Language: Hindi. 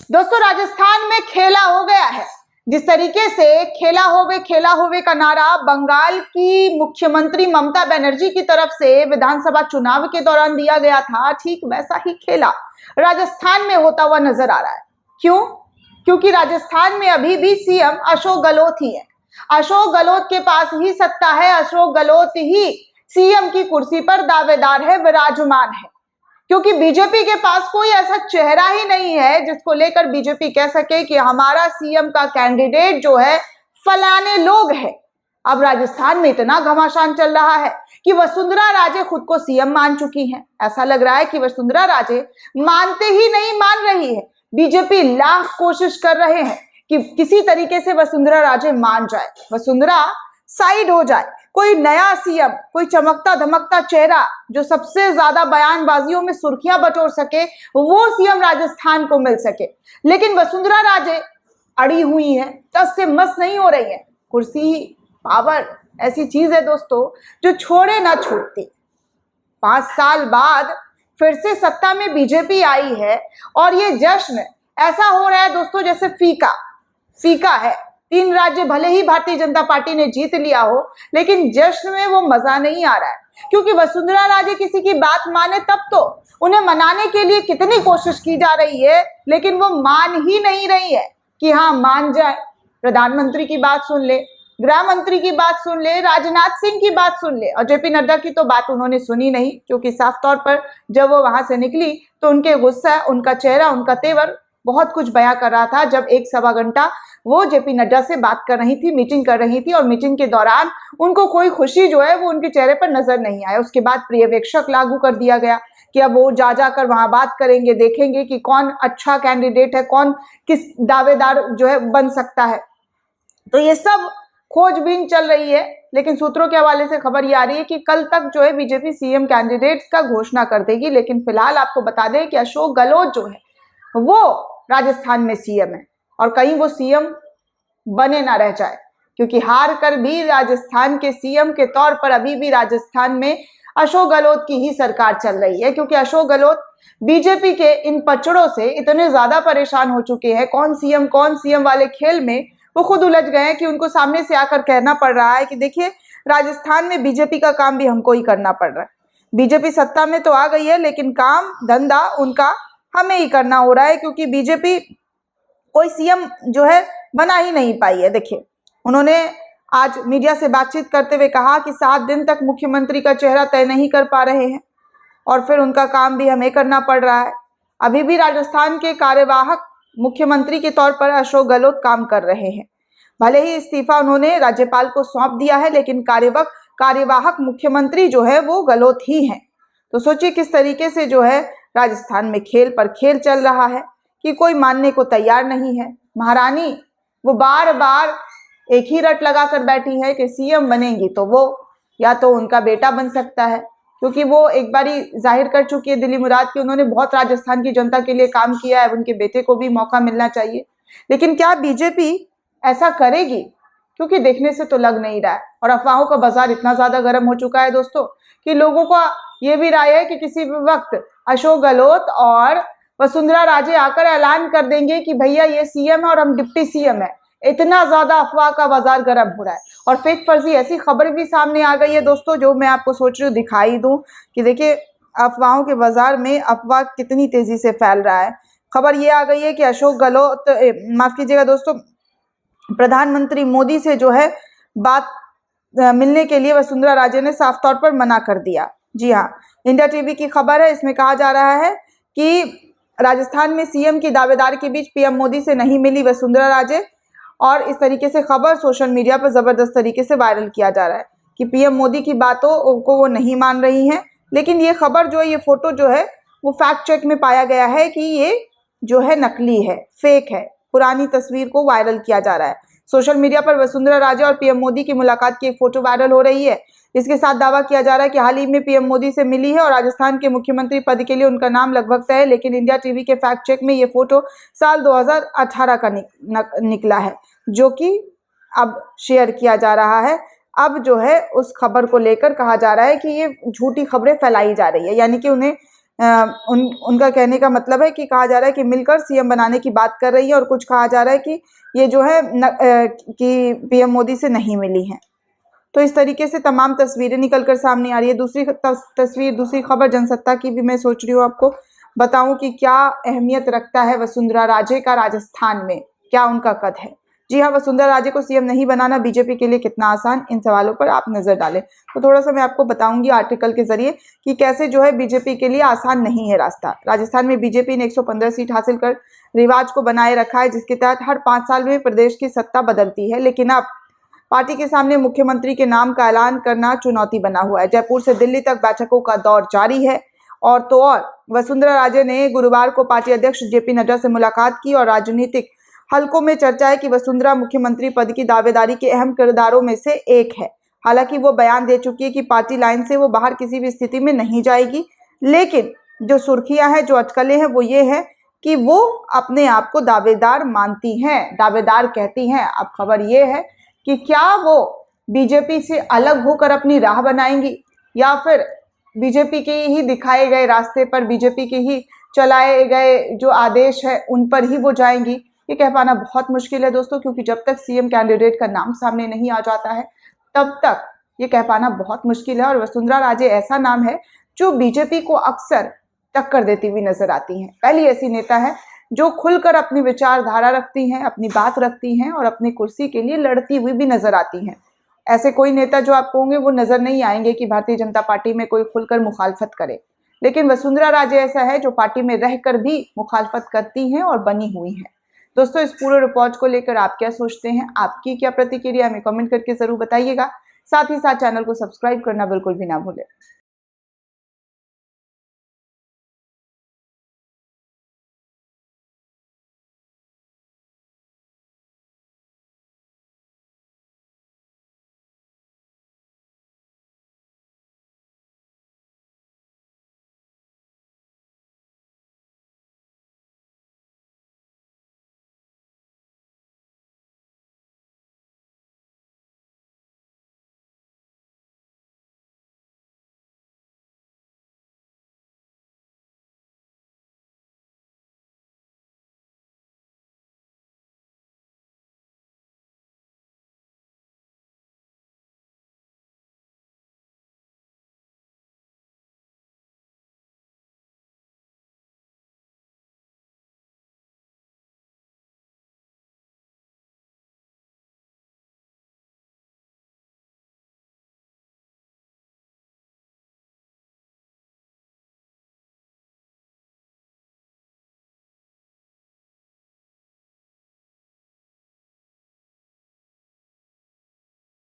दोस्तों, राजस्थान में खेला हो गया है। जिस तरीके से खेला होवे का नारा बंगाल की मुख्यमंत्री ममता बनर्जी की तरफ से विधानसभा चुनाव के दौरान दिया गया था, ठीक वैसा ही खेला राजस्थान में होता हुआ नजर आ रहा है। क्यों? क्योंकि राजस्थान में अभी भी सीएम अशोक गहलोत ही है। अशोक गहलोत के पास ही सत्ता है। अशोक गहलोत ही सीएम की कुर्सी पर दावेदार है, विराजमान है। क्योंकि बीजेपी के पास कोई ऐसा चेहरा ही नहीं है जिसको लेकर बीजेपी कह सके कि हमारा सीएम का कैंडिडेट जो है फलाने लोग हैं। अब राजस्थान में इतना घमासान चल रहा है कि वसुंधरा राजे खुद को सीएम मान चुकी हैं। ऐसा लग रहा है कि वसुंधरा राजे मानते ही नहीं मान रही है। बीजेपी लाख कोशिश कर रहे हैं कि किसी तरीके से वसुंधरा राजे मान जाए, वसुंधरा साइड हो जाए, कोई नया सीएम, कोई चमकता धमकता चेहरा जो सबसे ज्यादा बयानबाजियों में सुर्खियां बटोर सके, वो सीएम राजस्थान को मिल सके। लेकिन वसुंधरा राजे अड़ी हुई है, टस से मस नहीं हो रही है। कुर्सी, पावर ऐसी चीज है दोस्तों जो छोड़े ना छूटती। 5 साल बाद फिर से सत्ता में बीजेपी आई है और ये जश्न ऐसा हो रहा है दोस्तों जैसे फीका है। 3 राज्य भले ही भारतीय जनता पार्टी ने जीत लिया हो, लेकिन जश्न में वो मजा नहीं आ रहा है। क्योंकि वसुंधरा राजे किसी की बात माने तब तो उन्हें मनाने के लिए कितनी कोशिश की जा रही है, लेकिन वो मान ही नहीं रही है कि हाँ मान जाए। प्रधानमंत्री की बात सुन ले, गृह मंत्री की बात सुन ले, राजनाथ सिंह की बात सुन ले, और जेपी नड्डा की तो बात उन्होंने सुनी नहीं। क्योंकि साफ तौर पर जब वो वहां से निकली तो उनके गुस्सा, उनका चेहरा, उनका तेवर बहुत कुछ बयां कर रहा था। जब 1-1.25 घंटा वो जेपी नड्डा से बात कर रही थी, मीटिंग कर रही थी, और मीटिंग के दौरान उनको कोई खुशी जो है वो उनके चेहरे पर नजर नहीं आया। उसके बाद पर्यवेक्षक लागू कर दिया गया कि अब वो जा कर वहां बात करेंगे, देखेंगे कि कौन अच्छा कैंडिडेट है, कौन किस दावेदार जो है बन सकता है। तो ये सब खोजबीन चल रही है। लेकिन सूत्रों के हवाले से खबर ये आ रही है कि कल तक जो है बीजेपी सीएम कैंडिडेट्स का घोषणा कर देगी। लेकिन फिलहाल आपको बता दें कि अशोक गहलोत जो है वो राजस्थान में सीएम है, और कहीं वो सीएम बने ना रह जाए। क्योंकि हार कर भी राजस्थान के सीएम के तौर पर अभी भी राजस्थान में अशोक गहलोत की ही सरकार चल रही है। क्योंकि अशोक गहलोत बीजेपी के इन पचड़ों से इतने ज्यादा परेशान हो चुके हैं, कौन सीएम वाले खेल में वो खुद उलझ गए हैं कि उनको सामने से आकर कहना पड़ रहा है कि देखिए राजस्थान में बीजेपी का काम भी हमको ही करना पड़ रहा है। बीजेपी सत्ता में तो आ गई है, लेकिन काम धंधा उनका हमें ही करना हो रहा है। क्योंकि बीजेपी कोई सीएम जो है बना ही नहीं पाई है। देखिए, उन्होंने आज मीडिया से बातचीत करते हुए कहा कि 7 दिन तक मुख्यमंत्री का चेहरा तय नहीं कर पा रहे हैं और फिर उनका काम भी हमें करना पड़ रहा है। अभी भी राजस्थान के कार्यवाहक मुख्यमंत्री के तौर पर अशोक गहलोत काम कर रहे हैं। भले ही इस्तीफा उन्होंने राज्यपाल को सौंप दिया है, लेकिन कार्यवाहक मुख्यमंत्री जो है वो गहलोत ही हैं। तो सोचिए किस तरीके से जो है राजस्थान में खेल पर खेल चल रहा है कि कोई मानने को तैयार नहीं है। महारानी वो बार बार एक ही रट लगा कर बैठी है कि सीएम बनेंगी तो वो या तो उनका बेटा बन सकता है, क्योंकि वो एक बारी जाहिर कर चुकी है दिली मुराद कि उन्होंने बहुत राजस्थान की जनता के लिए काम किया है, उनके बेटे को भी मौका मिलना चाहिए। लेकिन क्या बीजेपी ऐसा करेगी? क्योंकि देखने से तो लग नहीं रहा है। और अफवाहों का बाजार इतना ज्यादा गर्म हो चुका है दोस्तों कि लोगों का ये भी राय है कि किसी भी वक्त अशोक गहलोत और वसुंधरा राजे आकर ऐलान कर देंगे कि भैया ये सीएम है और हम डिप्टी सीएम है। इतना ज्यादा अफवाह का बाजार गर्म हो रहा है। और फेक फर्जी ऐसी खबर भी सामने आ गई है दोस्तों, जो मैं आपको सोच रही हूँ दिखाई दूं कि देखिए अफवाहों के बाजार में अफवाह कितनी तेजी से फैल रहा है। खबर ये आ गई है कि अशोक गहलोत, माफ कीजिएगा दोस्तों, प्रधानमंत्री मोदी से जो है बात मिलने के लिए वसुंधरा राजे ने साफ तौर पर मना कर दिया। जी हाँ, इंडिया टीवी की खबर है। इसमें कहा जा रहा है कि राजस्थान में सीएम की दावेदार के बीच पीएम मोदी से नहीं मिली वसुंधरा राजे, और इस तरीके से खबर सोशल मीडिया पर जबरदस्त तरीके से वायरल किया जा रहा है कि पीएम मोदी की बातों को वो नहीं मान रही हैं। लेकिन ये खबर जो है, ये फोटो जो है वो फैक्ट चेक में पाया गया है कि ये जो है नकली है, फेक है। पुरानी तस्वीर को वायरल किया जा रहा है। सोशल मीडिया पर वसुंधरा राजे और पीएम मोदी की मुलाकात की एक फोटो वायरल हो रही है। इसके साथ दावा किया जा रहा है कि हाल ही में पीएम मोदी से मिली है और राजस्थान के मुख्यमंत्री पद के लिए उनका नाम लगभग तय है। लेकिन इंडिया टीवी के फैक्ट चेक में ये फोटो साल 2018 का निकला है, जो कि अब शेयर किया जा रहा है। अब जो है उस खबर को लेकर कहा जा रहा है कि ये झूठी खबरें फैलाई जा रही है, यानी कि उन्हें उनका कहने का मतलब है कि कहा जा रहा है कि मिलकर सीएम बनाने की बात कर रही है, और कुछ कहा जा रहा है कि ये जो है कि पीएम मोदी से नहीं मिली है। तो इस तरीके से तमाम तस्वीरें निकलकर सामने आ रही है। दूसरी तस्वीर, दूसरी खबर जनसत्ता की भी मैं सोच रही हूँ आपको बताऊं कि क्या अहमियत रखता है वसुंधरा राजे का राजस्थान में, क्या उनका कद है। जी हाँ, वसुंधरा राजे को सीएम नहीं बनाना बीजेपी के लिए कितना आसान, इन सवालों पर आप नजर डालें। तो थोड़ा सा मैं आपको बताऊंगी आर्टिकल के जरिए कि कैसे जो है बीजेपी के लिए आसान नहीं है रास्ता। राजस्थान में बीजेपी ने 115 सीट हासिल कर रिवाज को बनाए रखा है, जिसके तहत हर 5 साल में प्रदेश की सत्ता बदलती है। लेकिन अब पार्टी के सामने मुख्यमंत्री के नाम का ऐलान करना चुनौती बना हुआ है। जयपुर से दिल्ली तक बैठकों का दौर जारी है। और तो और वसुंधरा राजे ने गुरुवार को पार्टी अध्यक्ष जेपी नड्डा से मुलाकात की, और राजनीतिक हलकों में चर्चा है कि वसुंधरा मुख्यमंत्री पद की दावेदारी के अहम किरदारों में से एक है। हालांकि वो बयान दे चुकी है कि पार्टी लाइन से वो बाहर किसी भी स्थिति में नहीं जाएगी। लेकिन जो सुर्खियां हैं, जो अटकलें हैं, वो ये है कि वो अपने आप को दावेदार मानती हैं, दावेदार कहती हैं। अब खबर ये है कि क्या वो बीजेपी से अलग होकर अपनी राह बनाएंगी, या फिर बीजेपी के ही दिखाए गए रास्ते पर, बीजेपी के ही चलाए गए जो आदेश है उन पर ही वो जाएंगी। ये कह पाना बहुत मुश्किल है दोस्तों, क्योंकि जब तक सीएम कैंडिडेट का नाम सामने नहीं आ जाता है तब तक ये कह पाना बहुत मुश्किल है। और वसुंधरा राजे ऐसा नाम है जो बीजेपी को अक्सर टक्कर देती हुई नजर आती हैं। पहली ऐसी नेता है जो खुलकर अपनी विचारधारा रखती हैं, अपनी बात रखती हैं और अपनी कुर्सी के लिए लड़ती हुई भी नजर आती हैं। ऐसे कोई नेता जो आपको होंगे वो नजर नहीं आएंगे कि भारतीय जनता पार्टी में कोई खुलकर मुखालफत करे। लेकिन वसुंधरा राजे ऐसा है जो पार्टी में रहकर भी मुखालफत करती हैं और बनी हुई हैं। दोस्तों, इस पूरे रिपोर्ट को लेकर आप क्या सोचते हैं, आपकी क्या प्रतिक्रिया, हमें कमेंट करके जरूर बताइएगा। साथ ही साथ चैनल को सब्सक्राइब करना बिल्कुल भी ना भूलें।